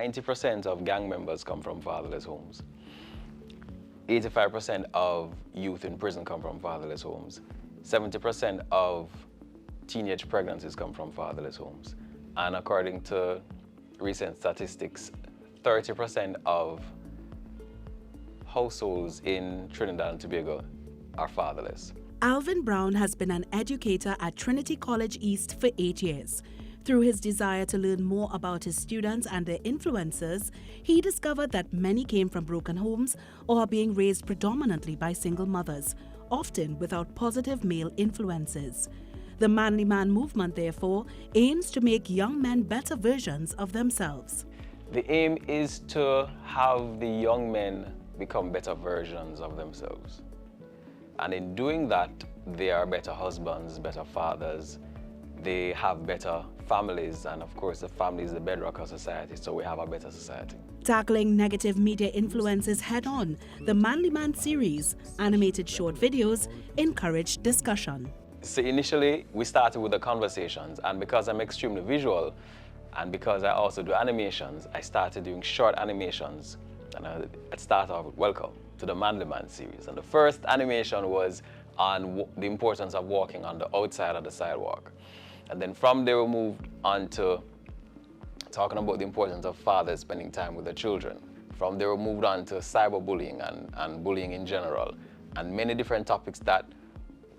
90% of gang members come from fatherless homes. 85% of youth in prison come from fatherless homes. 70% of teenage pregnancies come from fatherless homes. And according to recent statistics, 30% of households in Trinidad and Tobago are fatherless. Alvin Brown has been an educator at Trinity College East for 8 years. Through his desire to learn more about his students and their influences, he discovered that many came from broken homes or are being raised predominantly by single mothers, often without positive male influences. The Manly Man movement, therefore, aims to make young men better versions of themselves. The aim is to have the young men become better versions of themselves. And in doing that, they are better husbands, better fathers, they have better families, and of course the family is the bedrock of society, so we have a better society. Tackling negative media influences head-on, the Manly Man series, animated short videos, encourage discussion. So initially, we started with the conversations, and because I'm extremely visual, and because I also do animations, I started doing short animations. And I started off with welcome to the Manly Man series. And the first animation was on the importance of walking on the outside of the sidewalk. And then from there we moved on to talking about the importance of fathers spending time with their children. From there we moved on to cyberbullying and bullying in general, and many different topics that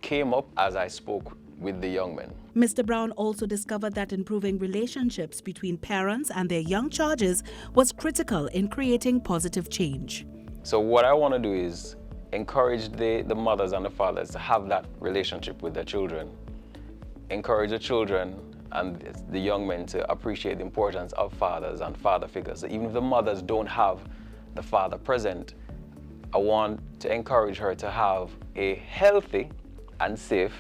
came up as I spoke with the young men. Mr. Brown also discovered that improving relationships between parents and their young charges was critical in creating positive change. So what I want to do is encourage the mothers and the fathers to have that relationship with their children. Encourage the children and the young men to appreciate the importance of fathers and father figures. So even if the mothers don't have the father present, I want to encourage her to have a healthy and safe,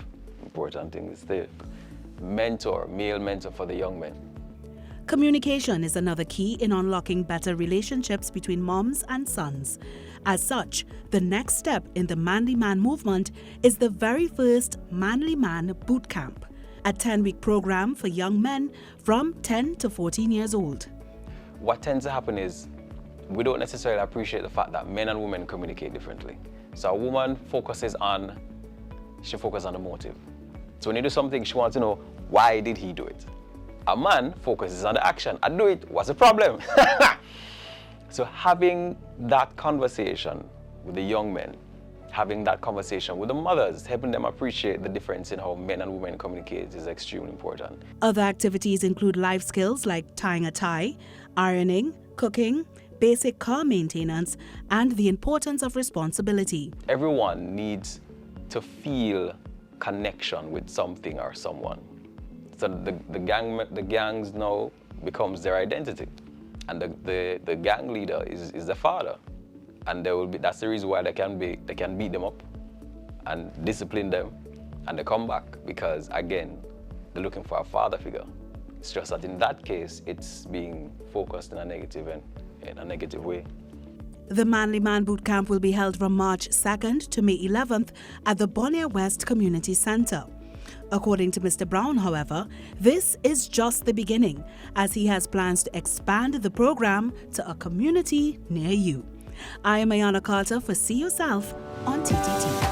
important thing is safe, male mentor for the young men. Communication is another key in unlocking better relationships between moms and sons. As such, the next step in the Manly Man movement is the very first Manly Man Boot Camp, a 10-week program for young men from 10 to 14 years old. What tends to happen is we don't necessarily appreciate the fact that men and women communicate differently. So a woman focuses on the motive. So when you do something, she wants to know, why did he do it? A man focuses on the action. I do it, what's the problem? So having that conversation with the young men, having that conversation with the mothers, helping them appreciate the difference in how men and women communicate is extremely important. Other activities include life skills like tying a tie, ironing, cooking, basic car maintenance, and the importance of responsibility. Everyone needs to feel connection with something or someone. So the gangs now becomes their identity, and the gang leader is the father, and that's the reason why they can beat them up and discipline them, and they come back because again they're looking for a father figure. It's just that in that case it's being focused in a negative way. The Manly Man Boot Camp will be held from March 2nd to May 11th at the Bonnier West Community Centre. According to Mr. Brown, however, this is just the beginning, as he has plans to expand the program to a community near you. I am Ayanna Carter for See Yourself on TTT.